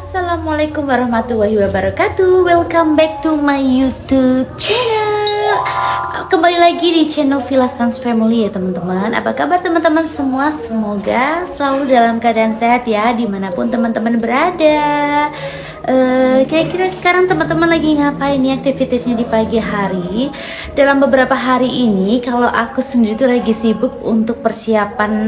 Assalamualaikum warahmatullahi wabarakatuh. Welcome back to my YouTube channel. Kembali lagi di channel Villa Sans Family ya teman-teman. Apa kabar teman-teman semua? Semoga selalu dalam keadaan sehat ya, dimanapun teman-teman berada. Kira-kira sekarang teman-teman lagi ngapain nih aktivitasnya di pagi hari? Dalam beberapa hari ini kalau aku sendiri tuh lagi sibuk untuk persiapan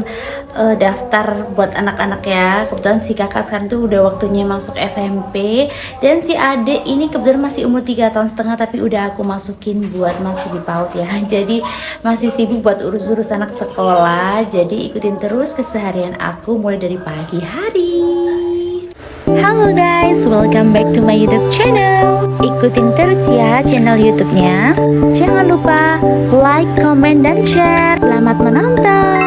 daftar buat anak-anak ya. Kebetulan si kakak sekarang tuh udah waktunya masuk SMP, dan si adik ini kebetulan masih umur 3,5 tahun tapi udah aku masukin buat masuk di PAUD ya. Jadi masih sibuk buat urus-urus anak sekolah. Jadi ikutin terus keseharian aku mulai dari pagi hari. Halo guys, welcome back to my YouTube channel. Ikutin terus ya channel YouTube-nya. Jangan lupa like, comment, dan share. Selamat menonton.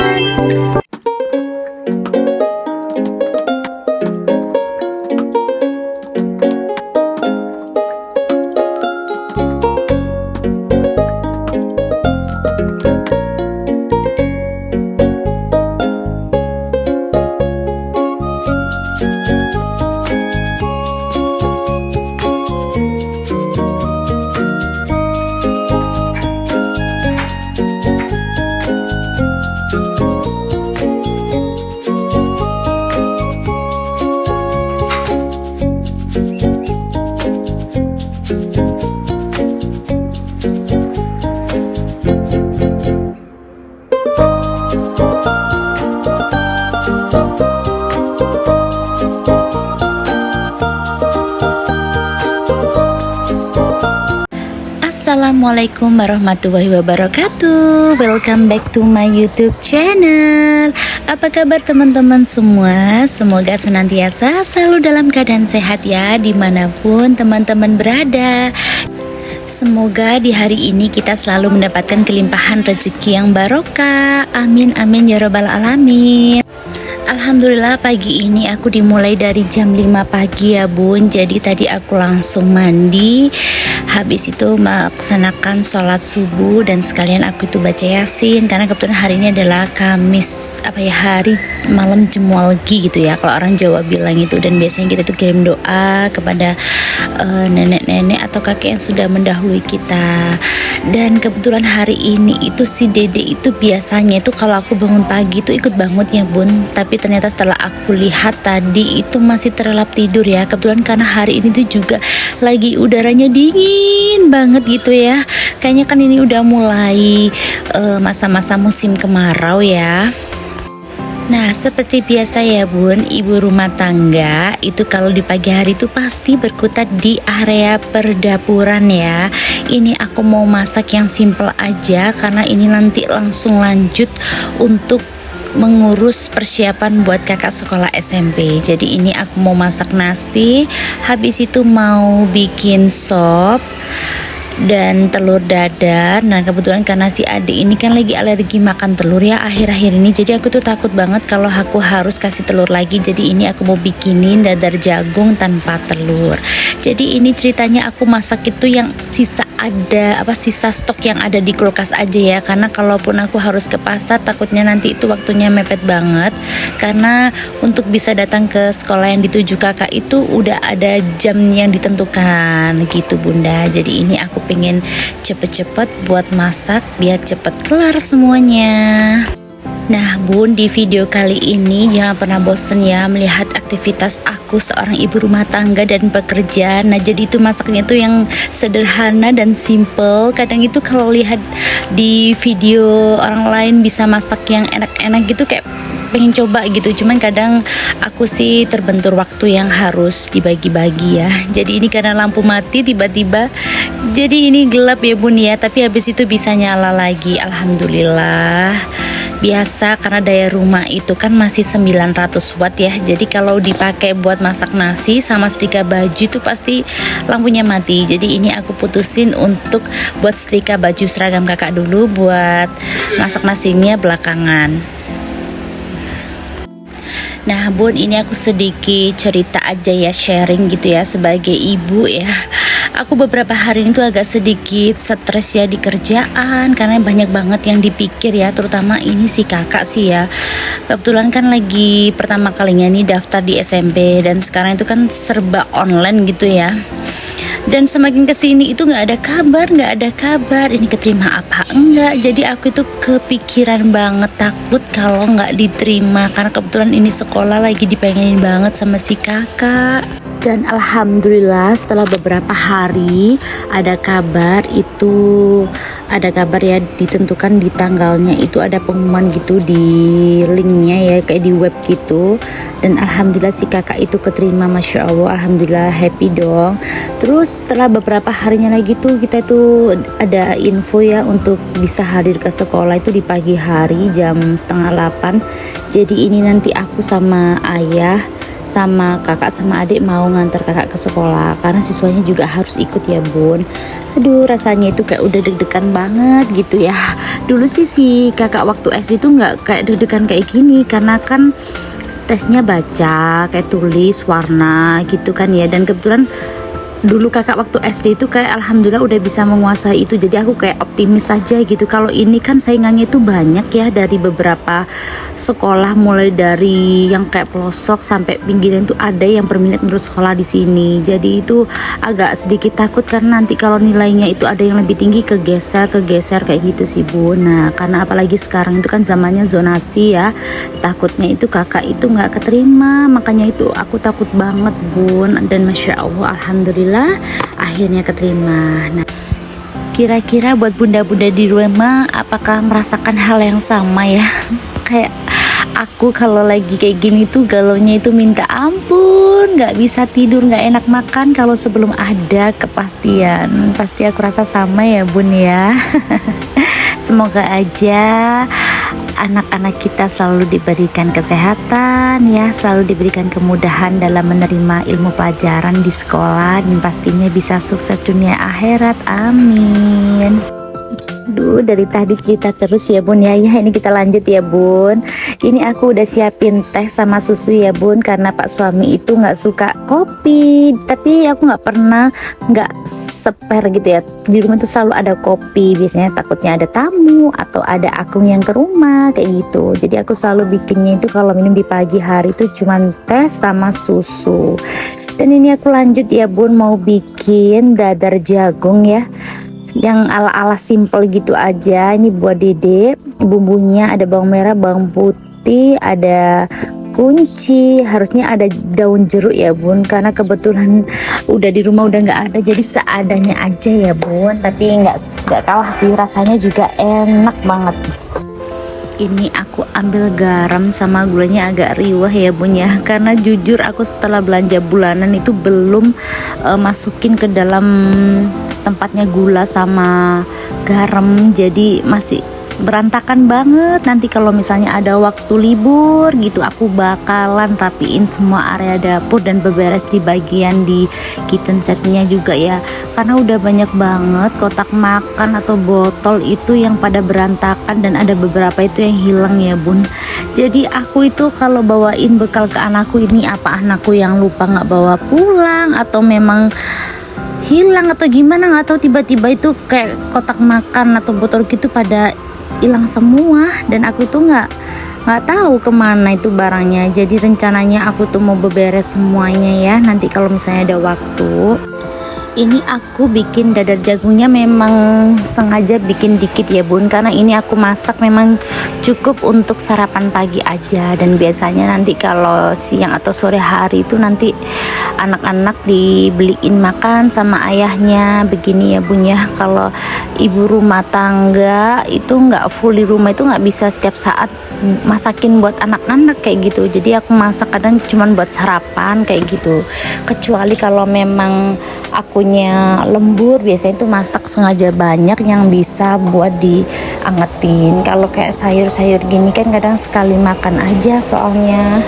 Assalamualaikum warahmatullahi wabarakatuh. Welcome back to my YouTube channel. Apa kabar teman-teman semua? Semoga senantiasa selalu dalam keadaan sehat ya, dimanapun teman-teman berada. Semoga di hari ini kita selalu mendapatkan kelimpahan rezeki yang barokah. Amin amin ya robbal alamin. Alhamdulillah pagi ini aku dimulai dari jam 5 pagi ya bun. Jadi tadi aku langsung mandi, habis itu melaksanakan sholat subuh, dan sekalian aku itu baca yasin karena kebetulan hari ini adalah Kamis hari malam Jumualgi gitu ya kalau orang Jawa bilang itu. Dan biasanya kita tuh kirim doa kepada nenek-nenek atau kakek yang sudah mendahului kita. Dan kebetulan hari ini itu si dede itu biasanya itu kalau aku bangun pagi itu ikut bangun ya bun, tapi ternyata setelah aku lihat tadi itu masih terlelap tidur ya. Kebetulan karena hari ini tuh juga lagi udaranya dingin banget gitu ya. Kayaknya kan ini udah mulai masa-masa musim kemarau ya. Nah, seperti biasa ya bun, ibu rumah tangga itu kalau di pagi hari itu pasti berkutat di area perdapuran ya. Ini aku mau masak yang simple aja karena ini nanti langsung lanjut untuk mengurus persiapan buat kakak sekolah SMP. Jadi ini aku mau masak nasi, habis itu mau bikin sop dan telur dadar. Nah kebetulan karena si adik ini kan lagi alergi makan telur ya akhir-akhir ini, jadi aku tuh takut banget kalau aku harus kasih telur lagi. Jadi ini aku mau bikinin dadar jagung tanpa telur. Jadi ini ceritanya aku masak itu yang sisa sisa stok yang ada di kulkas aja ya, karena kalaupun aku harus ke pasar takutnya nanti itu waktunya mepet banget, karena untuk bisa datang ke sekolah yang dituju kakak itu udah ada jam yang ditentukan gitu bunda. Jadi ini aku pengen cepet-cepet buat masak biar cepet kelar semuanya. Nah bun, di video kali ini jangan pernah bosen ya melihat aktivitas aku seorang ibu rumah tangga dan pekerja. Nah jadi itu masaknya tuh yang sederhana dan simple. Kadang itu kalau lihat di video orang lain bisa masak yang enak-enak gitu kayak pengen coba gitu, cuman kadang aku sih terbentur waktu yang harus dibagi-bagi ya. Jadi ini karena lampu mati tiba-tiba jadi ini gelap ya bun ya, tapi habis itu bisa nyala lagi, alhamdulillah. Biasa karena daya rumah itu kan masih 900 watt ya, jadi kalau dipakai buat masak nasi sama setrika baju itu pasti lampunya mati. Jadi ini aku putusin untuk buat setrika baju seragam kakak dulu, buat masak nasinya belakangan. Nah bun, ini aku sedikit cerita aja ya, sharing gitu ya sebagai ibu ya. Aku beberapa hari ini tuh agak sedikit stres ya di kerjaan, karena banyak banget yang dipikir ya, terutama ini si kakak sih ya. Kebetulan kan lagi pertama kalinya nih daftar di SMP, dan sekarang itu kan serba online gitu ya. Dan semakin kesini itu nggak ada kabar ini keterima apa enggak. Jadi aku itu kepikiran banget, takut kalau nggak diterima, karena kebetulan ini sekolah lagi dipengenin banget sama si kakak. Dan alhamdulillah setelah beberapa hari ada kabar ya, ditentukan di tanggalnya itu, ada pengumuman gitu di linknya ya, kayak di web gitu. Dan alhamdulillah si kakak itu keterima, masya Allah, alhamdulillah, happy dong. Terus setelah beberapa harinya lagi tuh kita itu ada info ya untuk bisa hadir ke sekolah itu di pagi hari jam 7:30. Jadi ini nanti aku sama ayah sama kakak sama adik mau ngantar kakak ke sekolah, karena siswanya juga harus ikut ya bun. Aduh, rasanya itu kayak udah deg-degan banget gitu ya. Dulu sih si kakak waktu SD itu nggak kayak deg-degan kayak gini, karena kan tesnya baca, kayak tulis, warna gitu kan ya. Dan kebetulan dulu kakak waktu SD itu kayak alhamdulillah udah bisa menguasai itu, jadi aku kayak optimis saja gitu. Kalau ini kan saingannya itu banyak ya, dari beberapa sekolah, mulai dari yang kayak pelosok sampai pinggiran itu ada yang berminat untuk sekolah di sini. Jadi itu agak sedikit takut, karena nanti kalau nilainya itu ada yang lebih tinggi kegeser kayak gitu sih bun. Nah karena apalagi sekarang itu kan zamannya zonasi ya, takutnya itu kakak itu nggak keterima, makanya itu aku takut banget bun. Dan masya Allah, alhamdulillah akhirnya keterima. Nah, kira-kira buat bunda-bunda di rumah apakah merasakan hal yang sama ya? Kayak aku kalau lagi kayak gini tuh galaunya itu minta ampun, nggak bisa tidur, nggak enak makan kalau sebelum ada kepastian. Pasti aku rasa sama ya bun ya. Semoga aja anak-anak kita selalu diberikan kesehatan ya, selalu diberikan kemudahan dalam menerima ilmu pelajaran di sekolah, dan pastinya bisa sukses dunia akhirat, amin. Duh, dari tadi cerita terus ya bun ya. Ini kita lanjut ya bun. Ini aku udah siapin teh sama susu ya bun, karena pak suami itu nggak suka kopi, tapi aku nggak pernah nggak spare gitu ya. Di rumah itu selalu ada kopi, biasanya takutnya ada tamu atau ada akung yang ke rumah kayak gitu. Jadi aku selalu bikinnya itu kalau minum di pagi hari itu cuman teh sama susu. Dan ini aku lanjut ya bun, mau bikin dadar jagung ya, yang ala-ala simple gitu aja. Ini buat dede, bumbunya ada bawang merah, bawang putih, ada kunci, harusnya ada daun jeruk ya bun, karena kebetulan udah di rumah udah nggak ada, jadi seadanya aja ya bun. Tapi nggak kalah sih, rasanya juga enak banget. Ini aku ambil garam sama gulanya agak riwah ya bun ya, karena jujur aku setelah belanja bulanan itu belum masukin ke dalam tempatnya gula sama garam, jadi masih berantakan banget. Nanti kalau misalnya ada waktu libur gitu, aku bakalan rapiin semua area dapur dan beberes di bagian di kitchen setnya juga ya, karena udah banyak banget kotak makan atau botol itu yang pada berantakan, dan ada beberapa itu yang hilang ya bun. Jadi aku itu kalau bawain bekal ke anakku ini, apa anakku yang lupa nggak bawa pulang, atau memang hilang atau gimana nggak tahu, tiba-tiba itu kayak kotak makan atau botol gitu pada hilang semua, dan aku tuh nggak tahu kemana itu barangnya. Jadi rencananya aku tuh mau beberes semuanya ya, nanti kalau misalnya ada waktu. Ini aku bikin dadar jagungnya memang sengaja bikin dikit ya bun, karena ini aku masak memang cukup untuk sarapan pagi aja. Dan biasanya nanti kalau siang atau sore hari itu nanti anak-anak dibeliin makan sama ayahnya begini ya bun ya. Kalau ibu rumah tangga itu nggak full di rumah, itu nggak bisa setiap saat masakin buat anak-anak kayak gitu. Jadi aku masak kadang cuman buat sarapan kayak gitu, kecuali kalau memang akunya lembur, biasanya itu masak sengaja banyak yang bisa buat diangetin. Kalau kayak sayur-sayur gini kan kadang sekali makan aja soalnya.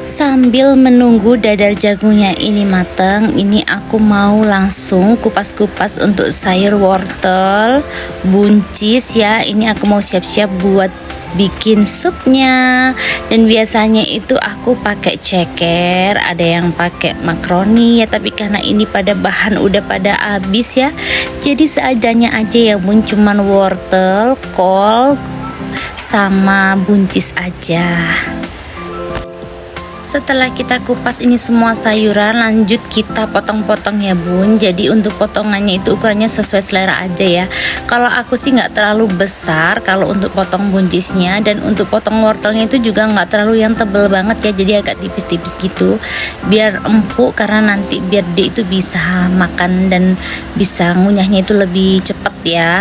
Sambil menunggu dadar jagungnya ini matang, ini aku mau langsung kupas-kupas untuk sayur wortel, buncis ya. Ini aku mau siap-siap buat bikin supnya. Dan biasanya itu aku pakai ceker, ada yang pakai makaroni ya, tapi karena ini pada bahan udah pada habis ya, jadi seadanya aja ya bun, cuman wortel, kol sama buncis aja. Setelah kita kupas ini semua sayuran, lanjut kita potong-potong ya bun. Jadi untuk potongannya itu ukurannya sesuai selera aja ya. Kalau aku sih nggak terlalu besar kalau untuk potong buncisnya, dan untuk potong wortelnya itu juga nggak terlalu yang tebel banget ya, jadi agak tipis-tipis gitu biar empuk, karena nanti biar dia itu bisa makan dan bisa ngunyahnya itu lebih cepet ya.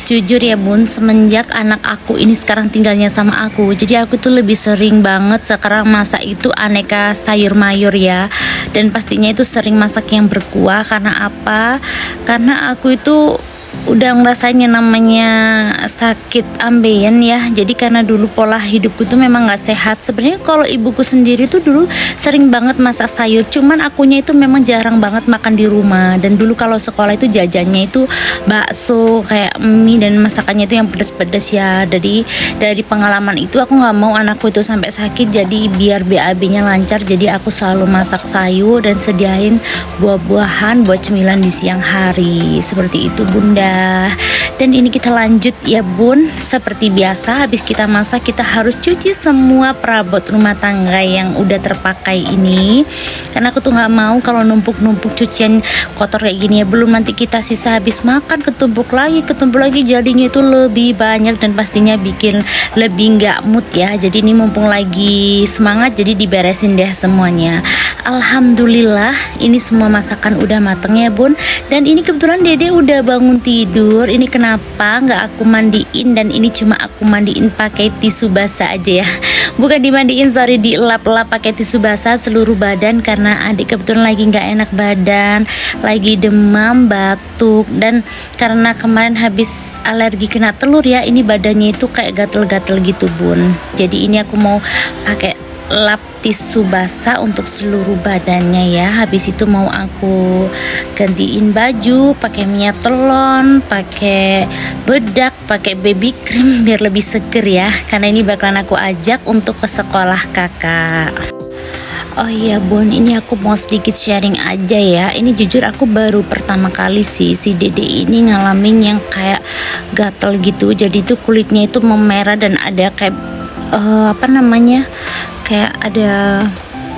Jujur ya bun, semenjak anak aku ini sekarang tinggalnya sama aku, jadi aku tuh lebih sering banget sekarang masak itu aneka sayur mayur ya. Dan pastinya itu sering masak yang berkuah. Karena apa? Karena aku itu udah ngerasain yang namanya sakit ambeien ya. Jadi karena dulu pola hidupku tuh memang nggak sehat. Sebenarnya kalau ibuku sendiri tuh dulu sering banget masak sayur, cuman akunya itu memang jarang banget makan di rumah. Dan dulu kalau sekolah itu jajannya itu bakso kayak mie, dan masakannya itu yang pedes-pedes ya. Dari pengalaman itu aku nggak mau anakku itu sampai sakit. Jadi biar BAB-nya lancar, jadi aku selalu masak sayur dan sediain buah-buahan buat cemilan di siang hari. Seperti itu bunda. Dan ini kita lanjut ya bun. Seperti biasa, habis kita masak kita harus cuci semua perabot rumah tangga yang udah terpakai ini, karena aku tuh nggak mau kalau numpuk-numpuk cucian kotor kayak gini ya. Belum nanti kita sisa habis makan ketumpuk lagi, jadinya itu lebih banyak dan pastinya bikin lebih nggak mood ya. Jadi ini mumpung lagi semangat, jadi diberesin deh semuanya. Alhamdulillah ini semua masakan udah mateng ya bun. Dan ini kebetulan dede udah bangun tidur. Ini kenapa nggak aku mandiin, dan ini cuma aku mandiin pakai tisu basah aja ya, bukan dimandiin, sorry, dielap-elap pakai tisu basah seluruh badan, karena adik kebetulan lagi nggak enak badan, lagi demam, batuk, dan karena kemarin habis alergi kena telur ya, ini badannya itu kayak gatel-gatel gitu bun. Jadi ini aku mau pakai lap tisu basah untuk seluruh badannya ya. Habis itu mau aku gantiin baju, pakai minyak telon, pakai bedak, pakai baby cream biar lebih seger ya, karena ini bakalan aku ajak untuk ke sekolah kakak. Oh iya bun, ini aku mau sedikit sharing aja ya. Ini jujur aku baru pertama kali sih si dede ini ngalamin yang kayak gatel gitu. Jadi itu kulitnya itu memerah dan ada kayak kayak ada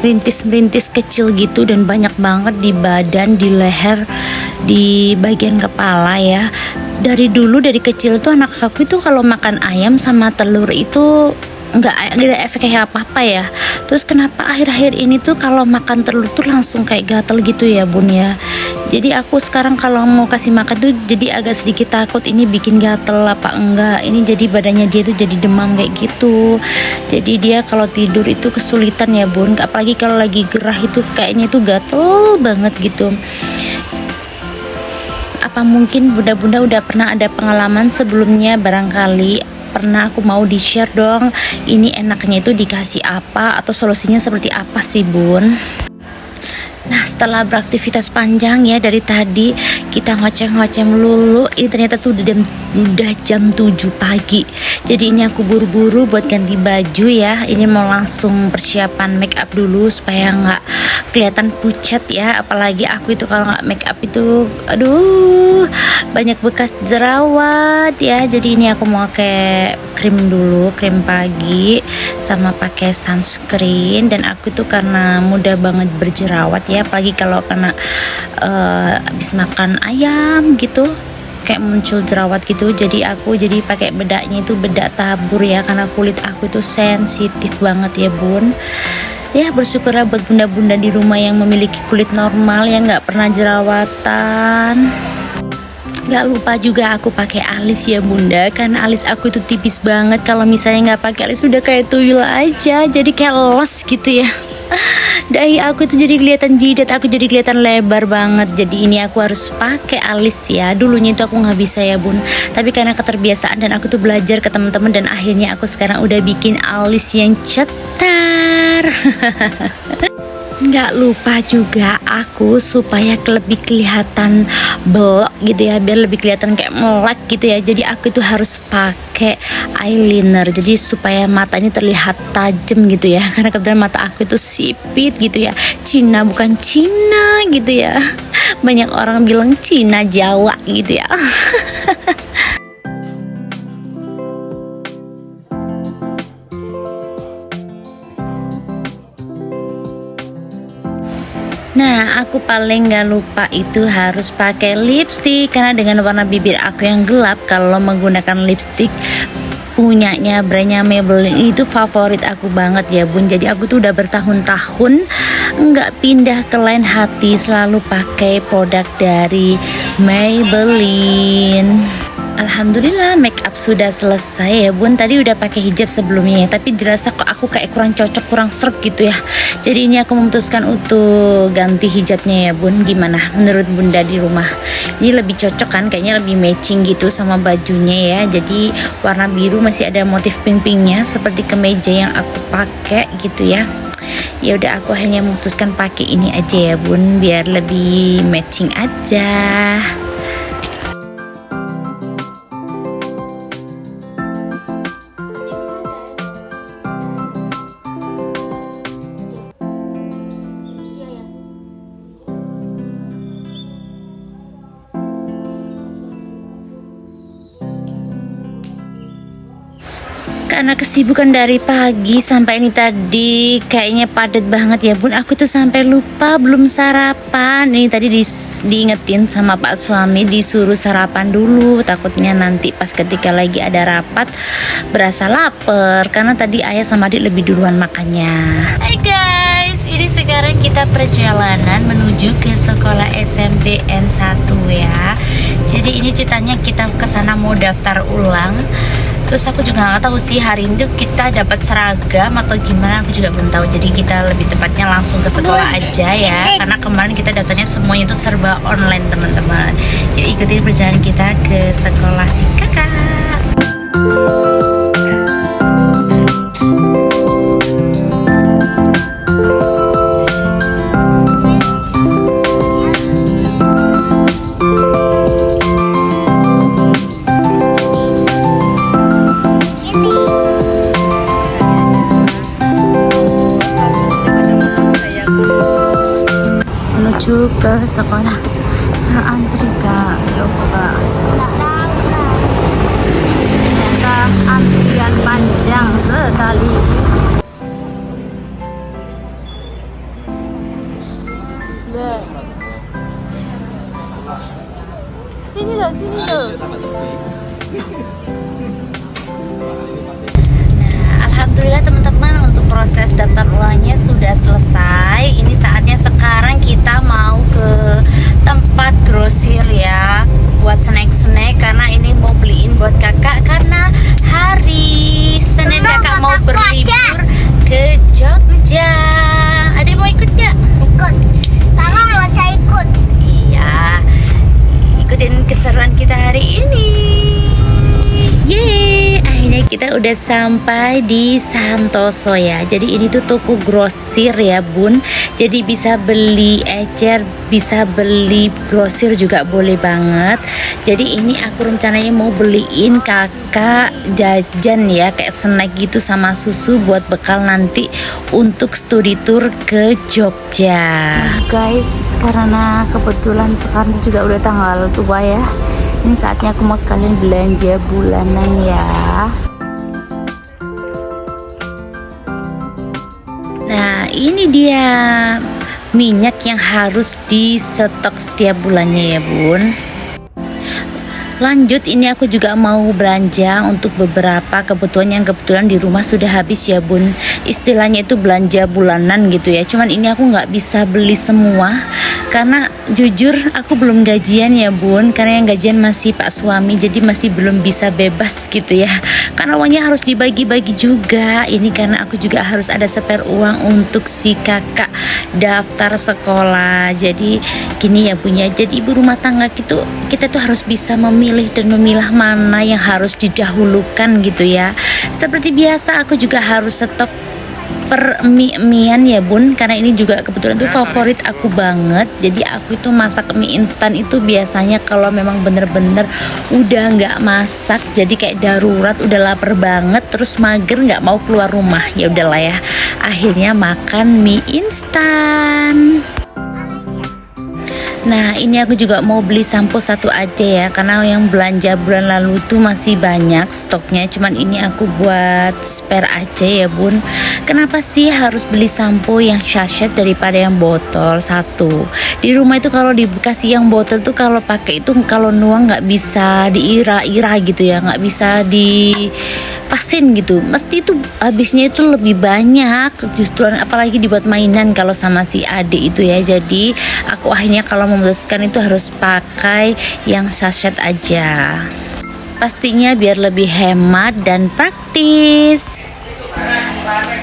rintis-rintis kecil gitu, dan banyak banget di badan, di leher, di bagian kepala ya. Dari dulu dari kecil tuh anak aku itu kalau makan ayam sama telur itu nggak ada efek kayak apa-apa ya. Terus kenapa akhir-akhir ini tuh kalau makan telur tuh langsung kayak gatel gitu ya bun ya. Jadi aku sekarang kalau mau kasih makan tuh jadi agak sedikit takut ini bikin gatel apa enggak. Ini jadi badannya dia tuh jadi demam kayak gitu. Jadi dia kalau tidur itu kesulitan ya bun, apalagi kalau lagi gerah itu kayaknya tuh gatel banget gitu. Apa mungkin bunda-bunda udah pernah ada pengalaman sebelumnya? Barangkali pernah, aku mau di-share dong. Ini enaknya itu dikasih apa atau solusinya seperti apa sih bun? Nah setelah beraktivitas panjang ya dari tadi, kita ngoceh-ngoceh melulu, ini ternyata tuh udah jam 7 pagi. Jadi ini aku buru-buru buat ganti baju ya. Ini mau langsung persiapan make up dulu supaya nggak kelihatan pucat ya. Apalagi aku itu kalau nggak make up itu aduh banyak bekas jerawat ya. Jadi ini aku mau pakai krim dulu, krim pagi, sama pakai sunscreen. Dan aku tuh karena mudah banget berjerawat ya, apalagi kalau kena habis makan ayam gitu kayak muncul jerawat gitu. Jadi aku pakai bedaknya itu bedak tabur ya, karena kulit aku itu sensitif banget ya bun. Ya bersyukurlah buat bunda-bunda di rumah yang memiliki kulit normal yang nggak pernah jerawatan. Gak lupa juga aku pakai alis ya bunda, karena alis aku itu tipis banget. Kalau misalnya nggak pakai alis udah kayak tuyul aja, jadi kayak los gitu ya. Dahi aku tuh jadi kelihatan jidat, aku jadi kelihatan lebar banget. Jadi ini aku harus pakai alis ya. Dulunya itu aku nggak bisa ya bun, tapi karena keterbiasaan dan aku tuh belajar ke teman-teman dan akhirnya aku sekarang udah bikin alis yang cetar. Nggak lupa juga aku supaya lebih kelihatan belok gitu ya, biar lebih kelihatan kayak melek gitu ya. Jadi aku itu harus pakai eyeliner, jadi supaya matanya terlihat tajam gitu ya. Karena kebetulan mata aku itu sipit gitu ya, Cina bukan Cina gitu ya. Banyak orang bilang Cina Jawa gitu ya. Nah, aku paling gak lupa itu harus pakai lipstick, karena dengan warna bibir aku yang gelap, kalau menggunakan lipstick punyanya brandnya Maybelline itu favorit aku banget ya bun. Jadi aku tuh udah bertahun-tahun nggak pindah ke lain hati, selalu pakai produk dari Maybelline. Alhamdulillah make up sudah selesai ya bun. Tadi udah pakai hijab sebelumnya ya, tapi dirasa kok aku kayak kurang cocok, kurang serk gitu ya. Jadi ini aku memutuskan untuk ganti hijabnya ya bun. Gimana menurut bunda di rumah? Ini lebih cocok kan, kayaknya lebih matching gitu sama bajunya ya. Jadi warna biru masih ada motif pink-pinknya seperti kemeja yang aku pakai gitu ya. Ya udah aku hanya memutuskan pakai ini aja ya bun, biar lebih matching aja. Karena kesibukan dari pagi sampai ini tadi kayaknya padat banget ya bun, aku tuh sampai lupa belum sarapan. Ini tadi diingetin sama pak suami disuruh sarapan dulu, takutnya nanti pas ketika lagi ada rapat berasa lapar, karena tadi ayah sama adik lebih duluan makannya. Hai guys, ini sekarang kita perjalanan menuju ke sekolah SMP N1 ya. Jadi ini ceritanya kita kesana mau daftar ulang. Terus aku juga nggak tahu sih hari ini kita dapat seragam atau gimana, aku juga belum tahu. Jadi kita lebih tepatnya langsung ke sekolah aja ya, karena kemarin kita datanya semuanya itu serba online teman-teman. Yuk ikutin perjalanan kita ke sekolah si kakak. Menuju ke sekolah. Antri kak, coba. Ternyata antrian panjang sekali. Sini loh. Alhamdulillah teman-teman, untuk proses daftar ulangnya sudah selesai. Ini saatnya sekarang kita mau ke tempat grosir ya, buat snack-snack, karena ini mau beliin buat kakak karena hari Senin kakak mau berlibur ke Jogja. Ada mau ikut gak? Ikut. Kakak mau saya ikut. Iya, ikutin keseruan kita hari ini. Yeay, akhirnya kita udah sampai di Santoso ya. Jadi ini tuh toko grosir ya bun. Jadi bisa beli ecer, bisa beli grosir juga boleh banget. Jadi ini aku rencananya mau beliin kakak jajan ya, kayak snack gitu sama susu buat bekal nanti untuk studi tour ke Jogja. Guys, karena kebetulan sekarang juga udah tanggal tua ya, ini saatnya aku mau sekalian belanja bulanan ya. Nah ini dia minyak yang harus di stok setiap bulannya ya bun. Lanjut, ini aku juga mau belanja untuk beberapa kebutuhan yang kebetulan di rumah sudah habis ya bun. Istilahnya itu belanja bulanan gitu ya. Cuman ini aku nggak bisa beli semua Karena jujur aku belum gajian ya bun, karena yang gajian masih pak suami, jadi masih belum bisa bebas gitu ya. Karena uangnya harus dibagi-bagi juga. Ini karena aku juga harus ada spare uang untuk si kakak daftar sekolah. Jadi gini ya punya, jadi ibu rumah tangga gitu, kita tuh harus bisa memilih dan memilah mana yang harus didahulukan gitu ya. Seperti biasa aku juga harus stop per mie-mian ya bun, karena ini juga kebetulan tuh favorit aku banget. Jadi aku itu masak mie instan itu biasanya kalau memang bener-bener udah nggak masak, jadi kayak darurat, udah lapar banget terus mager nggak mau keluar rumah, ya udahlah ya, akhirnya makan mie instan. Nah ini aku juga mau beli sampo satu aja ya, karena yang belanja bulan lalu tuh masih banyak stoknya, cuman ini aku buat spare aja ya bun. Kenapa sih harus beli sampo yang sachet daripada yang botol? Satu, di rumah itu kalau dikasih yang botol tuh kalau pakai itu, kalau nuang nggak bisa diira-ira gitu ya, nggak bisa dipasin gitu, mesti itu habisnya itu lebih banyak justru, apalagi dibuat mainan kalau sama si adik itu ya. Jadi aku akhirnya kalau memutuskan itu harus pakai yang sachet aja, pastinya biar lebih hemat dan praktis.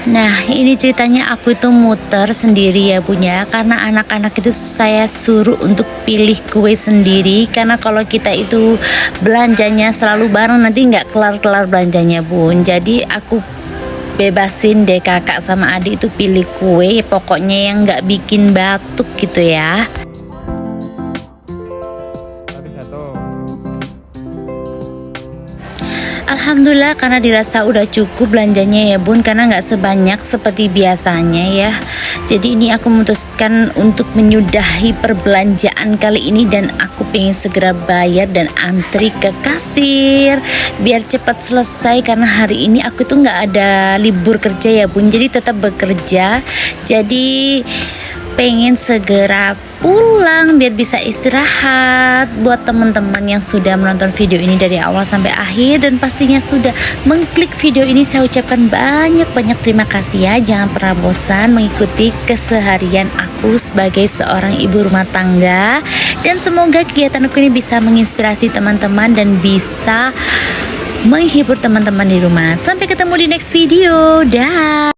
Nah ini ceritanya aku itu muter sendiri ya punya, karena anak-anak itu saya suruh untuk pilih kue sendiri, karena kalau kita itu belanjanya selalu bareng nanti nggak kelar-kelar belanjanya bun. Jadi aku bebasin deh kakak sama adik itu pilih kue, pokoknya yang nggak bikin batuk gitu ya. Alhamdulillah karena dirasa udah cukup belanjanya ya bun, karena nggak sebanyak seperti biasanya ya. Jadi ini aku memutuskan untuk menyudahi perbelanjaan kali ini, dan aku pengen segera bayar dan antri ke kasir biar cepat selesai, karena hari ini aku tuh nggak ada libur kerja ya bun, jadi tetap bekerja. Jadi pengen segera pulang biar bisa istirahat. Buat teman-teman yang sudah menonton video ini dari awal sampai akhir dan pastinya sudah mengklik video ini, saya ucapkan banyak-banyak terima kasih ya. Jangan pernah bosan mengikuti keseharian aku sebagai seorang ibu rumah tangga, dan semoga kegiatan aku ini bisa menginspirasi teman-teman dan bisa menghibur teman-teman di rumah. Sampai ketemu di next video. Dah.